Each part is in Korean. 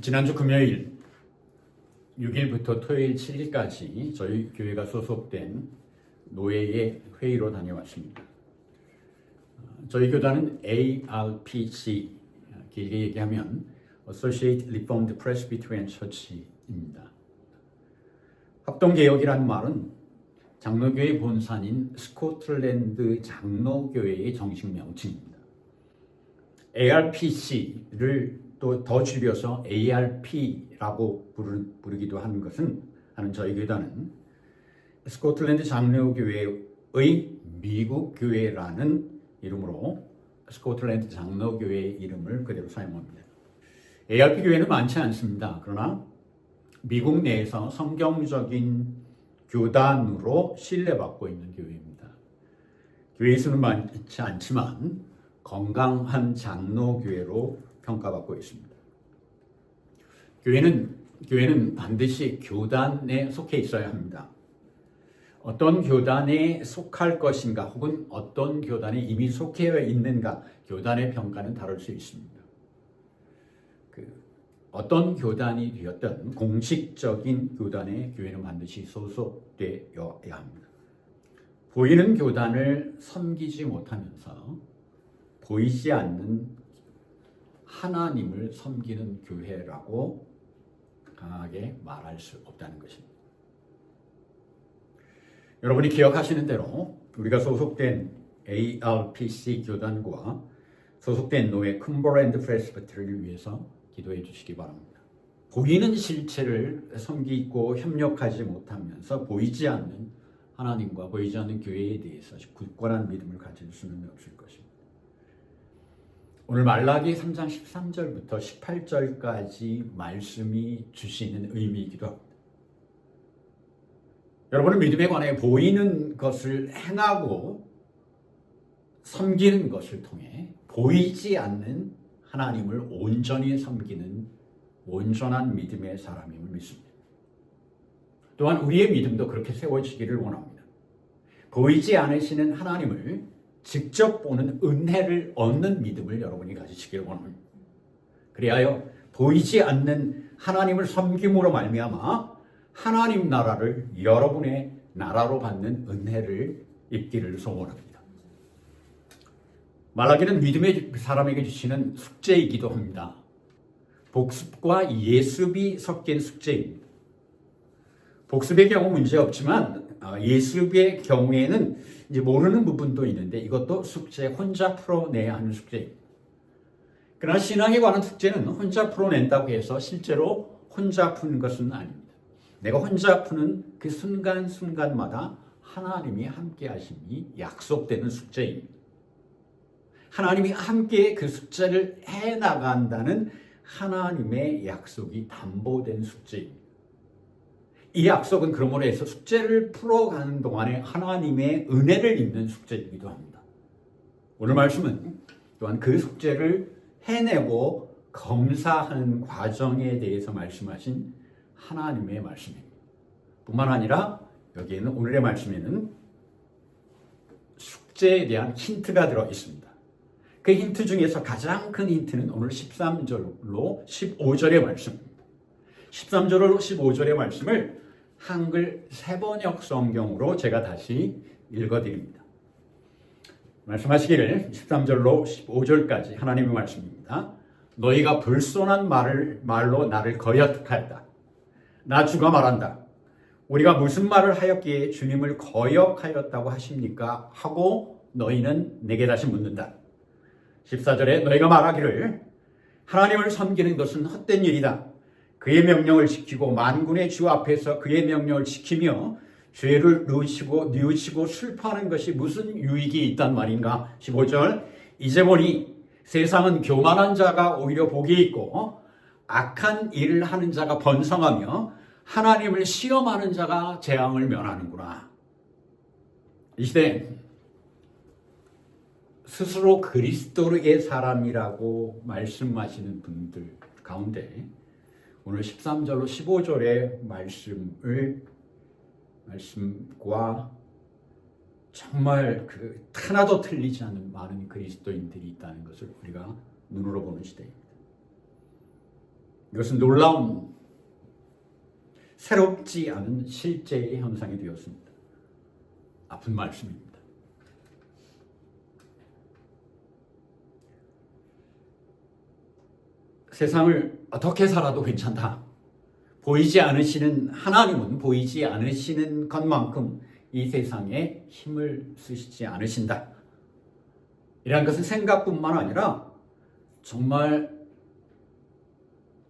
지난주 금요일 6일부터 토요일 7일까지 저희 교회가 소속된 노예의 회의로 다녀왔습니다. 저희 교단은 ARPC, 길게 얘기하면 Associate Reformed Presbyterian Church입니다. 합동개혁이라는 말은 장로교의 본산인 스코틀랜드 장로교회의 정식 명칭입니다. ARPC를 또 더 줄여서 ARP라고 부르기도 하는 저희 교단은 스코틀랜드 장로교회의 미국 교회라는 이름으로 스코틀랜드 장로교회의 이름을 그대로 사용합니다. ARP 교회는 많지 않습니다. 그러나 미국 내에서 성경적인 교단으로 신뢰받고 있는 교회입니다. 교회 수는 많지 않지만 건강한 장로교회로 평가받고 있습니다. 교회는 반드시 교단에 속해 있어야 합니다. 어떤 교단에 속할 것인가 혹은 어떤 교단에 이미 속해 있는가 교단의 평가는 다를 수 있습니다. 어떤 교단이 되었든 공식적인 교단에 교회는 반드시 소속되어야 합니다. 보이는 교단을 섬기지 못하면서 보이지 않는 하나님을 섬기는 교회라고 강하게 말할 수 없다는 것입니다. 여러분이 기억하시는 대로 우리가 소속된 ARPC 교단과 소속된 노예 큼버랜드 프레스비터리를 위해서 기도해 주시기 바랍니다. 보이는 실체를 섬기고 협력하지 못하면서 보이지 않는 하나님과 보이지 않는 교회에 대해서 굳건한 믿음을 가질 수는 없을 것입니다. 오늘 말라기 3장 13절부터 18절까지 말씀이 주시는 의미이기도 합니다. 여러분은 믿음에 관해 보이는 것을 행하고 섬기는 것을 통해 보이지 않는 하나님을 온전히 섬기는 온전한 믿음의 사람임을 믿습니다. 또한 우리의 믿음도 그렇게 세워지기를 원합니다. 보이지 않으시는 하나님을 직접 보는 은혜를 얻는 믿음을 여러분이 가지시길 원합니다. 그리하여 보이지 않는 하나님을 섬김으로 말미암아 하나님 나라를 여러분의 나라로 받는 은혜를 입기를 소원합니다. 말라기는 믿음의 사람에게 주시는 숙제이기도 합니다. 복습과 예습이 섞인 숙제입니다. 복습의 경우 문제 없지만 예습의 경우에는 이제 모르는 부분도 있는데 이것도 숙제, 혼자 풀어내야 하는 숙제입니다. 그러나 신앙에 관한 숙제는 혼자 풀어낸다고 해서 실제로 혼자 푸는 것은 아닙니다. 내가 혼자 푸는 그 순간순간마다 하나님이 함께 하심이 약속되는 숙제입니다. 하나님이 함께 그 숙제를 해나간다는 하나님의 약속이 담보된 숙제입니다. 이 약속은 그러므로 해서 숙제를 풀어가는 동안에 하나님의 은혜를 입는 숙제이기도 합니다. 오늘 말씀은 또한 그 숙제를 해내고 검사하는 과정에 대해서 말씀하신 하나님의 말씀입니다. 뿐만 아니라 여기에는 오늘의 말씀에는 숙제에 대한 힌트가 들어 있습니다. 그 힌트 중에서 가장 큰 힌트는 오늘 13절로 15절의 말씀입니다. 13절로 15절의 말씀을 한글 세번역 성경으로 제가 다시 읽어드립니다. 말씀하시기를 13절로 15절까지 하나님의 말씀입니다. 너희가 불손한 말로 나를 거역하였다. 나 주가 말한다. 우리가 무슨 말을 하였기에 주님을 거역하였다고 하십니까? 하고 너희는 내게 다시 묻는다. 14절에 너희가 말하기를 하나님을 섬기는 것은 헛된 일이다. 그의 명령을 지키고 만군의 주 앞에서 그의 명령을 지키며 죄를 뉘우치고 슬퍼하는 것이 무슨 유익이 있단 말인가? 15절 이제 보니 세상은 교만한 자가 오히려 복이 있고 악한 일을 하는 자가 번성하며 하나님을 시험하는 자가 재앙을 면하는구나. 이 시대 스스로 그리스도의 사람이라고 말씀하시는 분들 가운데 오늘 13절로 15절의 말씀과 정말 하나도 틀리지 않는 많은 그리스도인들이 있다는 것을 우리가 눈으로 보는 시대입니다. 이것은 놀라운 새롭지 않은 실제의 현상이 되었습니다. 아픈 말씀입니다. 세상을 어떻게 살아도 괜찮다. 보이지 않으시는 하나님은 보이지 않으시는 것만큼 이 세상에 힘을 쓰시지 않으신다. 이라는 것은 생각뿐만 아니라 정말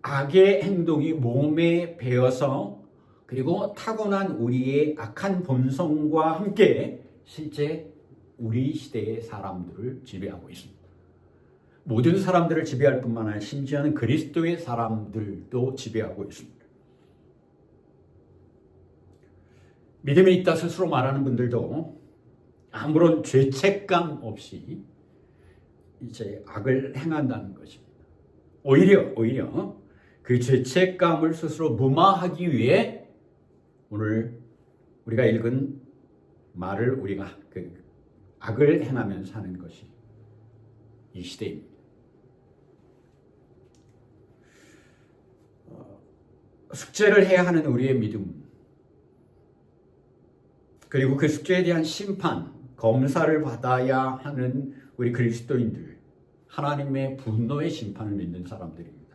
악의 행동이 몸에 배어서 그리고 타고난 우리의 악한 본성과 함께 실제 우리 시대의 사람들을 지배하고 있습니다. 모든 사람들을 지배할 뿐만 아니라 심지어는 그리스도의 사람들도 지배하고 있습니다. 믿음이 있다 스스로 말하는 분들도 아무런 죄책감 없이 이제 악을 행한다는 것입니다. 오히려 그 죄책감을 스스로 무마하기 위해 오늘 우리가 읽은 말을 우리가 그 악을 행하면서 사는 것이 이 시대입니다. 숙제를 해야 하는 우리의 믿음, 그리고 그 숙제에 대한 심판, 검사를 받아야 하는 우리 그리스도인들, 하나님의 분노의 심판을 믿는 사람들입니다.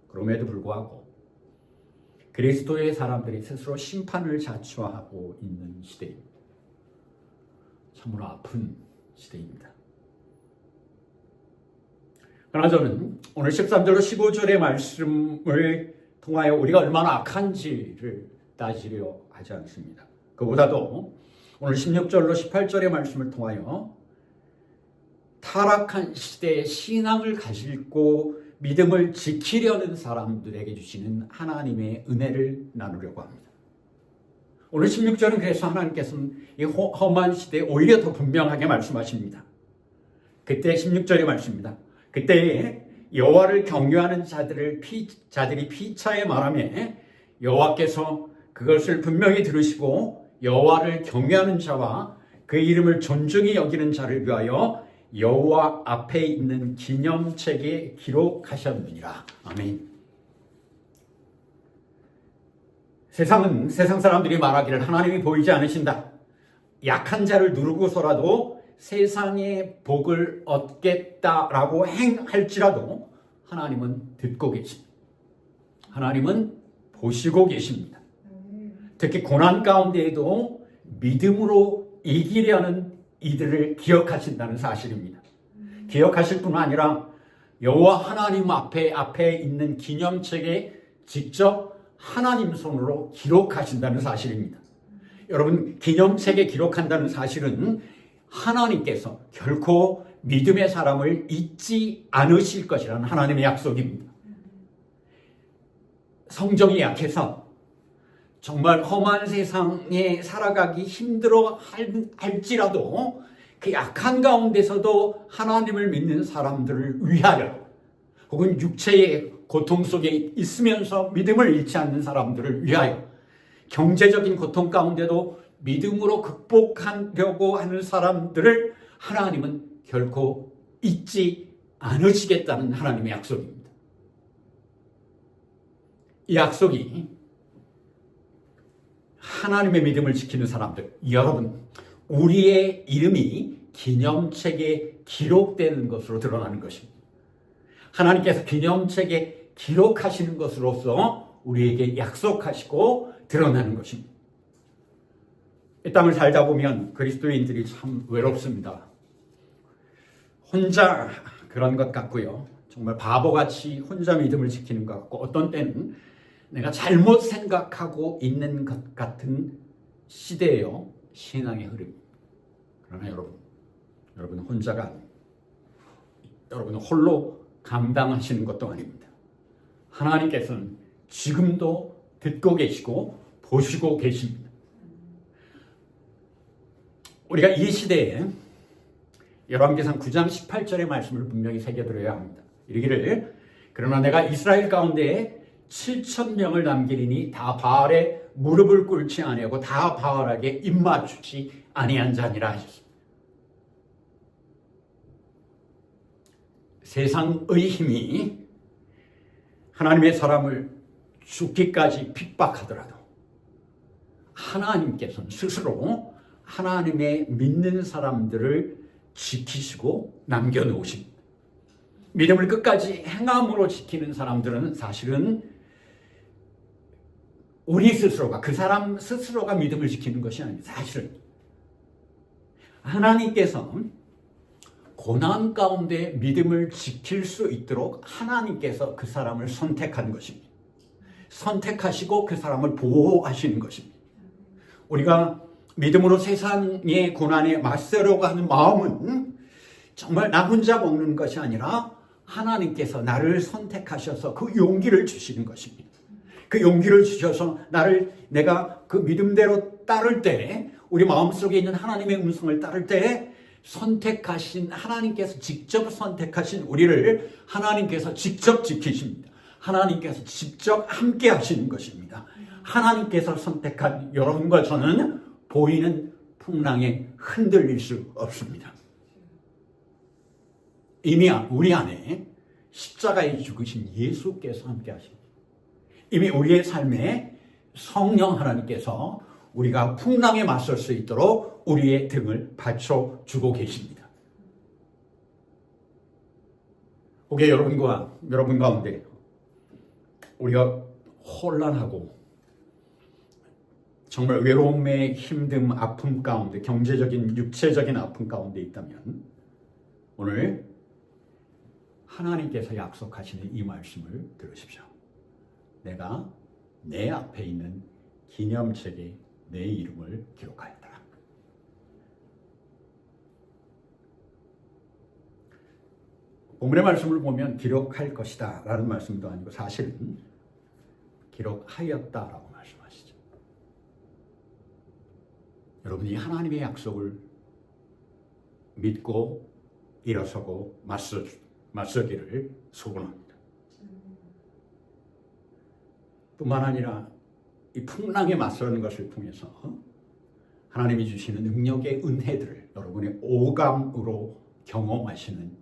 그럼에도 불구하고 그리스도의 사람들이 스스로 심판을 자초하고 있는 시대입니다. 참으로 아픈 시대입니다. 그러나 저는 오늘 13절로 15절의 말씀을 통하여 우리가 얼마나 악한지를 따지려 하지 않습니다. 그보다도 오늘 16절로 18절의 말씀을 통하여 타락한 시대의 신앙을 가지고 믿음을 지키려는 사람들에게 주시는 하나님의 은혜를 나누려고 합니다. 오늘 16절은 그래서 하나님께서는 이 험한 시대에 오히려 더 분명하게 말씀하십니다. 그때 16절의 말씀입니다. 그때에 여호와를 경외하는 자들이 피차에 말하며 여호와께서 그것을 분명히 들으시고 여호와를 경외하는 자와 그 이름을 존중히 여기는 자를 위하여 여호와 앞에 있는 기념책에 기록하셨느니라. 아멘. 세상 사람들이 말하기를 하나님이 보이지 않으신다. 약한 자를 누르고서라도 세상의 복을 얻겠다라고 행할지라도 하나님은 듣고 계십니다. 하나님은 보시고 계십니다. 특히 고난 가운데에도 믿음으로 이기려는 이들을 기억하신다는 사실입니다. 기억하실 뿐 아니라 여호와 하나님 앞에 있는 기념책에 직접 하나님 손으로 기록하신다는 사실입니다. 여러분, 기념책에 기록한다는 사실은 하나님께서 결코 믿음의 사람을 잊지 않으실 것이라는 하나님의 약속입니다. 성정이 약해서 정말 험한 세상에 살아가기 힘들어 할지라도 그 약한 가운데서도 하나님을 믿는 사람들을 위하여, 혹은 육체의 고통 속에 있으면서 믿음을 잃지 않는 사람들을 위하여, 경제적인 고통 가운데도 믿음으로 극복하려고 하는 사람들을 하나님은 결코 잊지 않으시겠다는 하나님의 약속입니다. 이 약속이 하나님의 믿음을 지키는 사람들, 여러분, 우리의 이름이 기념책에 기록되는 것으로 드러나는 것입니다. 하나님께서 기념책에 기록하시는 것으로서 우리에게 약속하시고 드러나는 것입니다. 이 땅을 살다 보면 그리스도인들이 참 외롭습니다. 혼자 그런 것 같고요. 정말 바보같이 혼자 믿음을 지키는 것 같고, 어떤 때는 내가 잘못 생각하고 있는 것 같은 시대예요. 신앙의 흐름. 그러나 여러분 혼자가 아닙니다. 여러분은 홀로 감당하시는 것도 아닙니다. 하나님께서는 지금도 듣고 계시고 보시고 계십니다. 우리가 이 시대에 열왕기상 9장 18절의 말씀을 분명히 새겨들어야 합니다. 이르기를 그러나 내가 이스라엘 가운데 7,000명을 남기리니 다 바알에 무릎을 꿇지 아니하고 다 바알에게 입맞추지 아니한 자니라 하셨습니다. 세상의 힘이 하나님의 사람을 죽기까지 핍박하더라도 하나님께서는 스스로 하나님의 믿는 사람들을 지키시고 남겨놓으십니다. 믿음을 끝까지 행함으로 지키는 사람들은 사실은 우리 스스로가, 그 사람 스스로가 믿음을 지키는 것이 아닙니다. 사실은 하나님께서 고난 가운데 믿음을 지킬 수 있도록 하나님께서 그 사람을 선택한 것입니다. 선택하시고 그 사람을 보호하시는 것입니다. 우리가 믿음으로 세상의 고난에 맞서려고 하는 마음은 정말 나 혼자 먹는 것이 아니라 하나님께서 나를 선택하셔서 그 용기를 주시는 것입니다. 그 용기를 주셔서 내가 그 믿음대로 따를 때, 우리 마음속에 있는 하나님의 음성을 따를 때 선택하신 하나님께서 직접 선택하신 우리를 하나님께서 직접 지키십니다. 하나님께서 직접 함께 하시는 것입니다. 하나님께서 선택한 여러분과 저는 보이는 풍랑에 흔들릴 수 없습니다. 이미 우리 안에 십자가에 죽으신 예수께서 함께 하십니다. 이미 우리의 삶에 성령 하나님께서 우리가 풍랑에 맞설 수 있도록 우리의 등을 받쳐주고 계십니다. 혹여 여러분 가운데 우리가 혼란하고 정말 외로움에 힘듦, 아픔 가운데, 경제적인, 육체적인 아픔 가운데 있다면 오늘 하나님께서 약속하시는 이 말씀을 들으십시오. 내가 내 앞에 있는 기념책에 내 이름을 기록하였다. 본문의 말씀을 보면 기록할 것이다 라는 말씀도 아니고 사실은 기록하였다라고 말씀하시죠. 여러분이 하나님의 약속을 믿고 일어서고 맞서기를 소원합니다. 뿐만 아니라 이 풍랑에 맞서는 것을 통해서 하나님이 주시는 능력의 은혜들을 여러분의 오감으로 경험하시는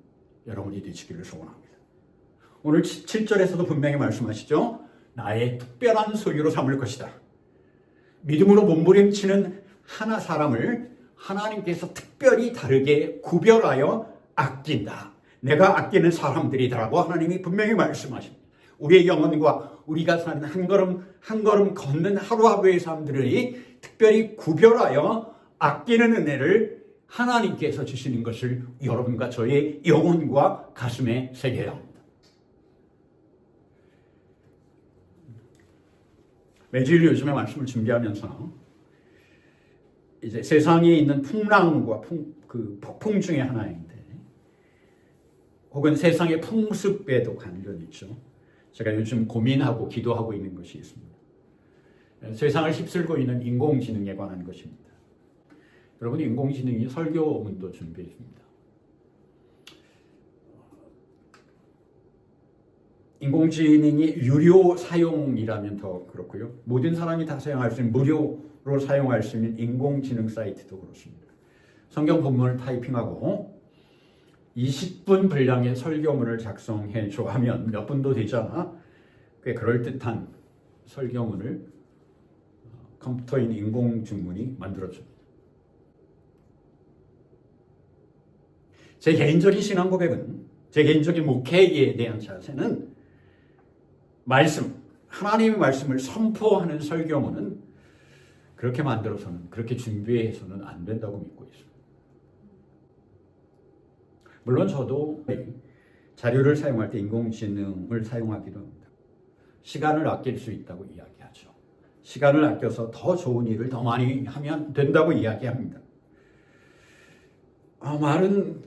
여러분이 되시기를 소원합니다. 오늘 7절에서도 분명히 말씀하시죠. 나의 특별한 소유로 삼을 것이다. 믿음으로 몸부림치는 하나 사람을 하나님께서 특별히 다르게 구별하여 아낀다. 내가 아끼는 사람들이다라고 하나님이 분명히 말씀하십니다. 우리의 영혼과 우리가 사는 한 걸음 걷는 하루하루의 삶들이 특별히 구별하여 아끼는 은혜를 하나님께서 주시는 것을 여러분과 저의 영혼과 가슴에 새겨야 합니다. 매주일 요즘에 말씀을 준비하면서 이제 세상에 있는 풍랑과 폭풍 중에 하나인데, 혹은 세상의 풍습에도 관련이 있죠. 제가 요즘 고민하고 기도하고 있는 것이 있습니다. 세상을 휩쓸고 있는 인공지능에 관한 것입니다. 여러분, 인공지능이 설교문도 준비했습니다. 인공지능이 유료 사용이라면 더 그렇고요. 모든 사람이 다 사용할 수 있는 무료로 사용할 수 있는 인공지능 사이트도 그렇습니다. 성경 본문을 타이핑하고 20분 분량의 설교문을 작성해 줘 하면 몇 분도 되지 않아 꽤 그럴듯한 설교문을 컴퓨터인 인공지능이 만들어줍니다. 제 개인적인 신앙 고백은, 제 개인적인 목회에 대한 자세는 하나님의 말씀을 선포하는 설교문은 그렇게 만들어서는, 그렇게 준비해서는 안 된다고 믿고 있습니다. 물론 저도 자료를 사용할 때 인공지능을 사용하기도 합니다. 시간을 아낄 수 있다고 이야기하죠. 시간을 아껴서 더 좋은 일을 더 많이 하면 된다고 이야기합니다. 말은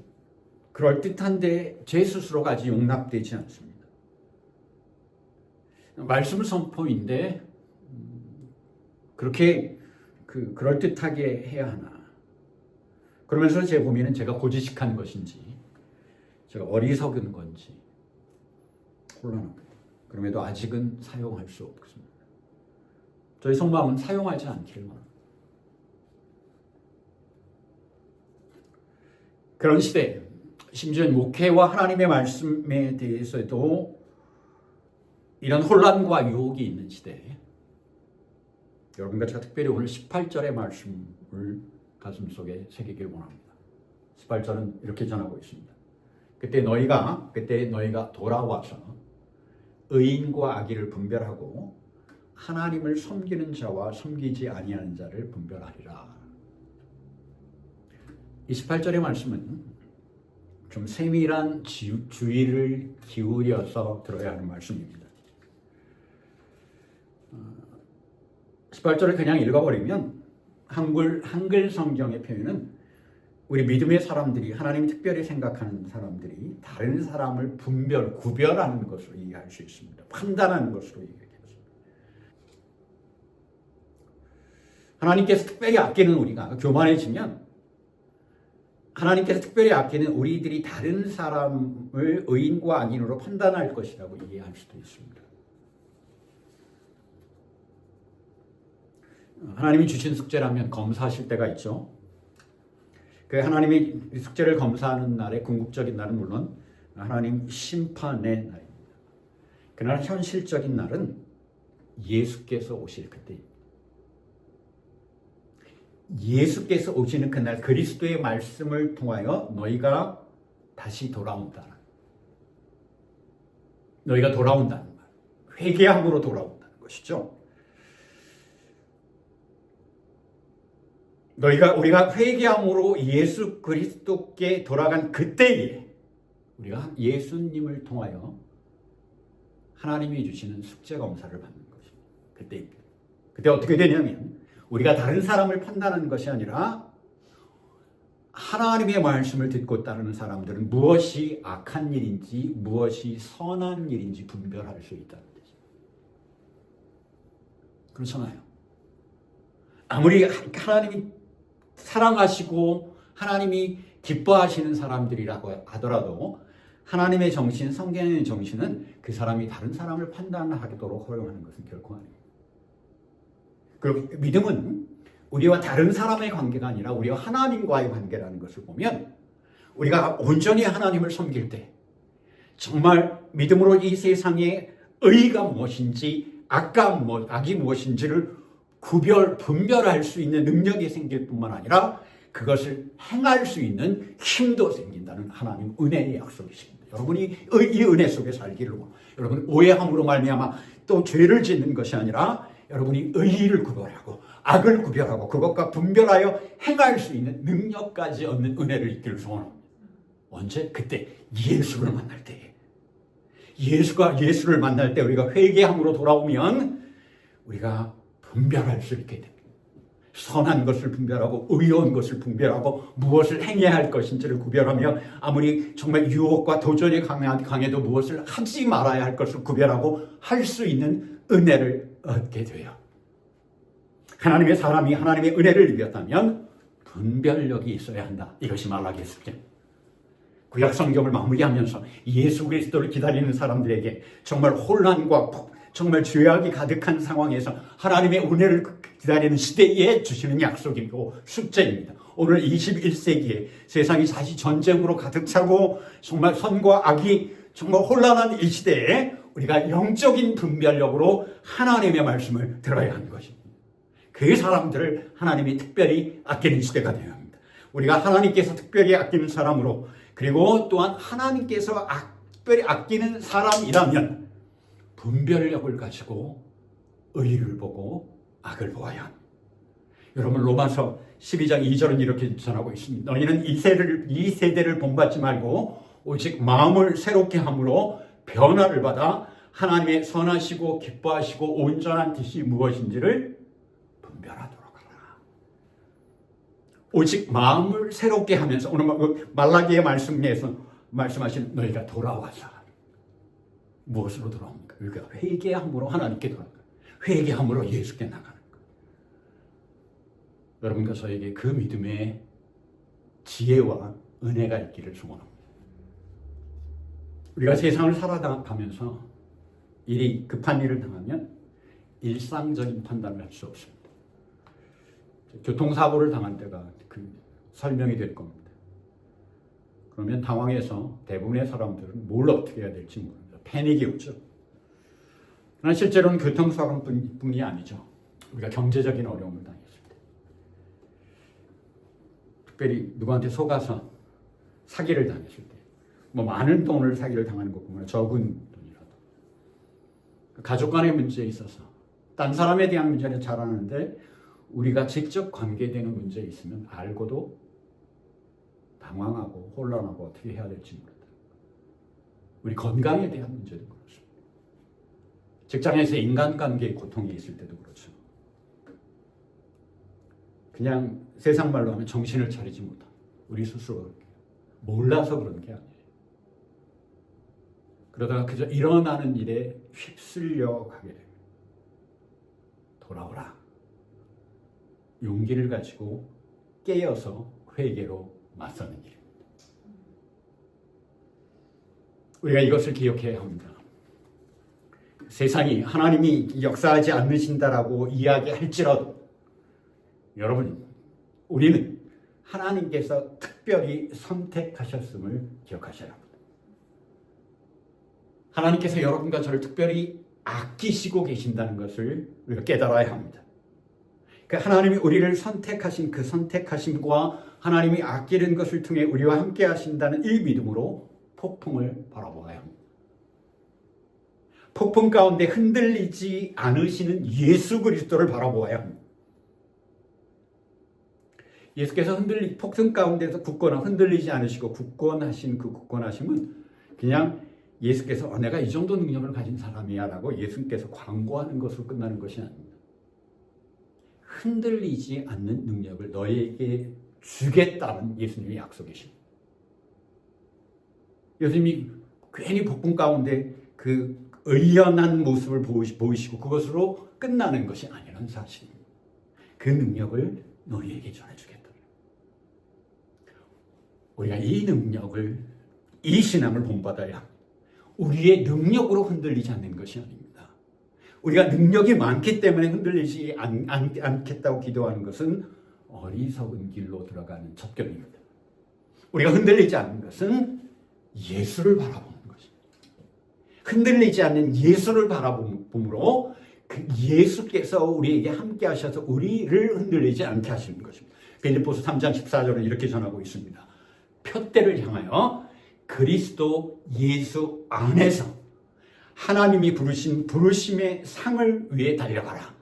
그럴듯한데 제 스스로가 아직 용납되지 않습니다. 말씀 선포인데 그렇게 그럴듯하게 해야 하나. 그러면서 제 고민은 제가 고지식한 것인지 제가 어리석은 건지 혼란합니다. 그럼에도 아직은 사용할 수 없습니다. 저희 속마음은 사용하지 않기를 원합니다. 그런 시대, 심지어 목회와 하나님의 말씀에 대해서도 이런 혼란과 유혹이 있는 시대에 여러분과 제가 특별히 오늘 18절의 말씀을 가슴속에 새기길 원합니다. 18절은 이렇게 전하고 있습니다. 그때 너희가 돌아와서 의인과 악의를 분별하고 하나님을 섬기는 자와 섬기지 아니하는 자를 분별하리라. 이 18절의 말씀은 좀 세밀한 주의를 기울여서 들어야 하는 말씀입니다. 18절을 그냥 읽어버리면 한글 성경의 표현은 우리 믿음의 사람들이, 하나님이 특별히 생각하는 사람들이 다른 사람을 구별하는 것으로 이해할 수 있습니다. 판단하는 것으로 이해하겠습니다. 하나님께서 특별히 아끼는 우리가 교만해지면 하나님께서 특별히 아끼는 우리들이 다른 사람을 의인과 악인으로 판단할 것이라고 이해할 수도 있습니다. 하나님이 주신 숙제라면 검사하실 때가 있죠. 그 하나님이 숙제를 검사하는 날의 궁극적인 날은 물론 하나님 심판의 날입니다. 그러나 현실적인 날은 예수께서 오실 그때입니다. 예수께서 오시는 그날 그리스도의 말씀을 통하여 너희가 다시 돌아온다. 너희가 돌아온다는 말. 회개함으로 돌아온다는 것이죠. 우리가 회개함으로 예수 그리스도께 돌아간 그때에 우리가 예수님을 통하여 하나님이 주시는 숙제 검사를 받는 것입니다. 그때입니다. 그때 어떻게 되냐면 우리가 다른 사람을 판단하는 것이 아니라 하나님의 말씀을 듣고 따르는 사람들은 무엇이 악한 일인지 무엇이 선한 일인지 분별할 수 있다는 뜻입니다. 그렇잖아요. 아무리 하나님이 사랑하시고 하나님이 기뻐하시는 사람들이라고 하더라도 하나님의 정신, 성경의 정신은 그 사람이 다른 사람을 판단하도록 허용하는 것은 결코 아닙니다. 그리고 믿음은 우리와 다른 사람의 관계가 아니라 우리와 하나님과의 관계라는 것을 보면 우리가 온전히 하나님을 섬길 때 정말 믿음으로 이 세상의 의가 무엇인지 악이 무엇인지를 분별할 수 있는 능력이 생길 뿐만 아니라 그것을 행할 수 있는 힘도 생긴다는 하나님 은혜의 약속이십니다. 여러분이 이 은혜 속에 살기를 여러분 오해함으로 말미암아 또 죄를 짓는 것이 아니라 여러분이 의를 구별하고 악을 구별하고 그것과 분별하여 행할 수 있는 능력까지 얻는 은혜를 있기를 소원합니다. 언제? 그때 예수를 만날 때에. 예수를 만날 때 우리가 회개함으로 돌아오면 우리가 분별할 수 있게 됩니다. 선한 것을 분별하고 의로운 것을 분별하고 무엇을 행해야 할 것인지를 구별하며 아무리 정말 유혹과 도전이 강해도 무엇을 하지 말아야 할 것을 구별하고 할 수 있는 은혜를 얻게 돼요. 하나님의 사람이 하나님의 은혜를 입었다면 분별력이 있어야 한다. 이것이 말라기의 숙제. 구약 성경을 마무리하면서 예수 그리스도를 기다리는 사람들에게 정말 혼란과 정말 죄악이 가득한 상황에서 하나님의 은혜를 기다리는 시대에 주시는 약속이고 숙제입니다. 오늘 21세기에 세상이 다시 전쟁으로 가득 차고 정말 선과 악이 정말 혼란한 이 시대에 우리가 영적인 분별력으로 하나님의 말씀을 들어야 하는 것입니다. 그 사람들을 하나님이 특별히 아끼는 시대가 되어야 합니다. 우리가 하나님께서 특별히 아끼는 사람으로 그리고 또한 하나님께서 특별히 아끼는 사람이라면 분별력을 가지고 의를 보고 악을 보아야 합니다. 여러분 로마서 12장 2절은 이렇게 전하고 있습니다. 너희는 이 세대를 본받지 말고 오직 마음을 새롭게 함으로 변화를 받아 하나님의 선하시고 기뻐하시고 온전한 뜻이 무엇인지를 분별하도록 하라. 오직 마음을 새롭게 하면서 오늘 말라기의 말씀에서 말씀하신 너희가 돌아와서 무엇으로 돌아옵니까? 우리가 회개함으로 하나님께 돌아옵니다. 회개함으로 예수께 나가는 것. 여러분과 저에게 그 믿음의 지혜와 은혜가 있기를 소원합니다. 우리가 세상을 살아가면서 급한 일을 당하면 일상적인 판단을 할 수 없습니다. 교통사고를 당한 때가 설명이 될 겁니다. 그러면 당황해서 대부분의 사람들은 뭘 어떻게 해야 될지 모릅니다. 패닉이 오죠. 그러나 실제로는 교통사고뿐이 아니죠. 우리가 경제적인 어려움을 당했을 때, 특별히 누구한테 속아서 사기를 당했을 때, 뭐 많은 돈을 사기를 당하는 것보다 적은 돈이라도, 가족 간의 문제에 있어서 딴 사람에 대한 문제는 잘 아는데 우리가 직접 관계되는 문제에 있으면 알고도 당황하고 혼란하고 어떻게 해야 될지 모르다. 우리 건강에 대한 문제도 그렇습니다. 직장에서 인간관계의 고통이 있을 때도 그렇죠. 그냥 세상 말로 하면 정신을 차리지 못하고 우리 스스로 몰라서 그런 게 아니에요. 그러다가 그저 일어나는 일에 휩쓸려 가게 됩니다. 돌아오라. 용기를 가지고 깨어서 회개로 맞서는 일입니다. 우리가 이것을 기억해야 합니다. 세상이 하나님이 역사하지 않으신다라고 이야기할지라도 여러분, 우리는 하나님께서 특별히 선택하셨음을 기억하셔야 합니다. 하나님께서 여러분과 저를 특별히 아끼시고 계신다는 것을 우리가 깨달아야 합니다. 하나님이 우리를 선택하신 그 선택하심과 하나님이 아끼는 것을 통해 우리와 함께 하신다는 이 믿음으로 폭풍을 바라보아야 합니다. 폭풍 가운데 흔들리지 않으시는 예수 그리스도를 바라보아야 합니다. 예수께서 폭풍 가운데서 흔들리지 않으시고 굳건하신 그 굳건하심은 그냥 예수께서 내가 이 정도 능력을 가진 사람이야 라고 예수께서 광고하는 것으로 끝나는 것이 아닙니다. 흔들리지 않는 능력을 너에게 주겠다는 예수님의 약속이십니다. 예수님이 괜히 폭풍 가운데 그 의연한 모습을 보이시고 그것으로 끝나는 것이 아니라는 사실입니다. 그 능력을 너희에게 전해주겠다. 우리가 이 능력을, 이 신앙을 본받아야 우리의 능력으로 흔들리지 않는 것이 아닙니다. 우리가 능력이 많기 때문에 흔들리지 않겠다고 기도하는 것은 어리석은 길로 들어가는 접견입니다. 우리가 흔들리지 않는 것은 예수를 바라보는 것입니다. 흔들리지 않는 예수를 바라봄으로 그 예수께서 우리에게 함께 하셔서 우리를 흔들리지 않게 하시는 것입니다. 빌립보서 3장 14절은 이렇게 전하고 있습니다. 표대를 향하여 그리스도 예수 안에서 하나님이 부르신 부르심의 상을 위해 달려가라.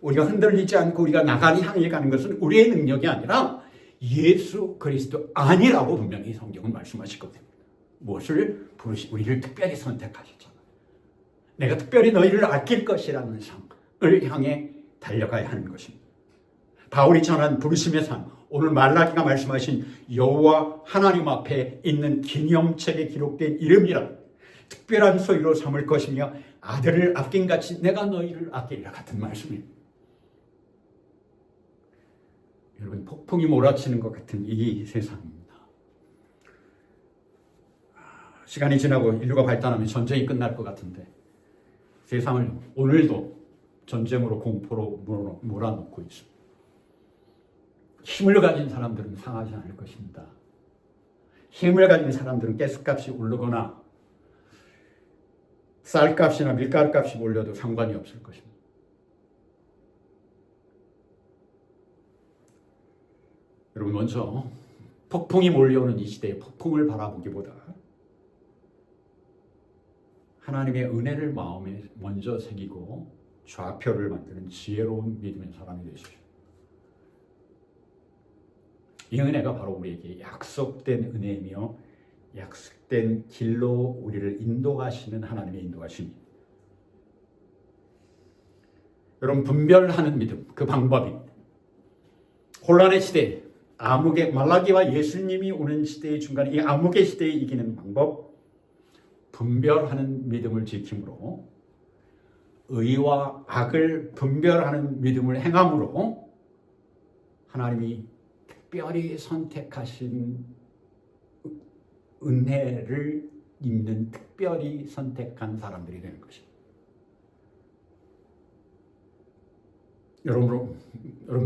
우리가 흔들리지 않고 우리가 나가니 향해 가는 것은 우리의 능력이 아니라 예수 그리스도 아니라고 분명히 성경은 말씀하시거든요. 무엇을 우리를 특별히 선택하셨잖아요. 내가 특별히 너희를 아낄 것이라는 상을 향해 달려가야 하는 것입니다. 바울이 전한 부르심의 상, 오늘 말라기가 말씀하신 여호와 하나님 앞에 있는 기념책에 기록된 이름이라 특별한 소유로 삼을 것이며 아들을 아낀 같이 내가 너희를 아끼리라 같은 말씀입니다. 여러분, 폭풍이 몰아치는 것 같은 이 세상입니다. 시간이 지나고 인류가 발달하면 전쟁이 끝날 것 같은데 세상을 오늘도 전쟁으로 공포로 몰아넣고 있습니다. 힘을 가진 사람들은 상하지 않을 것입니다. 힘을 가진 사람들은 가스값이 오르거나 쌀값이나 밀가루값이 올려도 상관이 없을 것입니다. 여러분, 먼저 폭풍이 몰려오는 이 시대에 폭풍을 바라보기보다 하나님의 은혜를 마음에 먼저 새기고 좌표를 만드는 지혜로운 믿음의 사람이 되십시오. 이 은혜가 바로 우리에게 약속된 은혜이며 약속된 길로 우리를 인도하시는 하나님의 인도하심입니다. 여러분, 분별하는 믿음, 그 방법입니다. 혼란의 시대, 암흑의 말라기와 예수님이 오는 시대의 중간에 이 암흑의 시대에 이기는 방법, 분별하는 믿음을 지킴으로 의와 악을 분별하는 믿음을 행함으로 하나님이 특별히 선택하신 은혜를 입는 특별히 선택한 사람들이 되는 것입니다. 여러분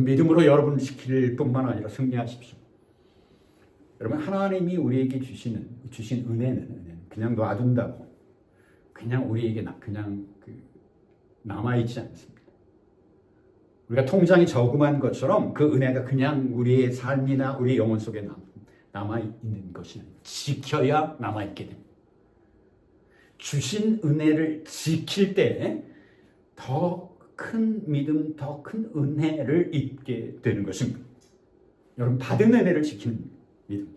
믿음으로 여러분 지킬 뿐만 아니라 승리하십시오. 여러분, 하나님이 우리에게 주신 은혜는 그냥 놔둔다고 그냥 우리에게 그냥 남아있지 않습니다. 우리가 통장이 저금한 것처럼 그 은혜가 그냥 우리의 삶이나 우리 영혼 속에 남아있는 것이 아니라 지켜야 남아있게 됩니다. 주신 은혜를 지킬 때 더 큰 믿음, 더 큰 은혜를 입게 되는 것입니다. 여러분, 받은 은혜를 지키는 믿음.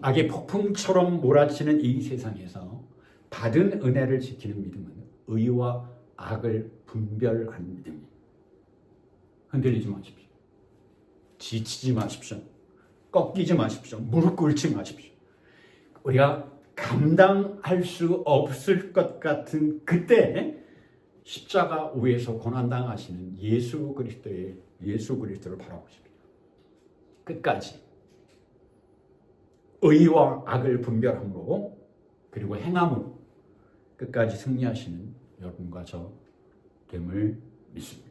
악의 폭풍처럼 몰아치는 이 세상에서 받은 은혜를 지키는 믿음은 의와 악을 분별하는 믿음입니다. 흔들리지 마십시오. 지치지 마십시오. 꺾이지 마십시오. 무릎 꿇지 마십시오. 우리가 감당할 수 없을 것 같은 그때 십자가 위에서 고난당하시는 예수 그리스도를 바라보십니다. 끝까지 의와 악을 분별함으로 그리고 행함으로 끝까지 승리하시는 여러분과 저 됨을 믿습니다.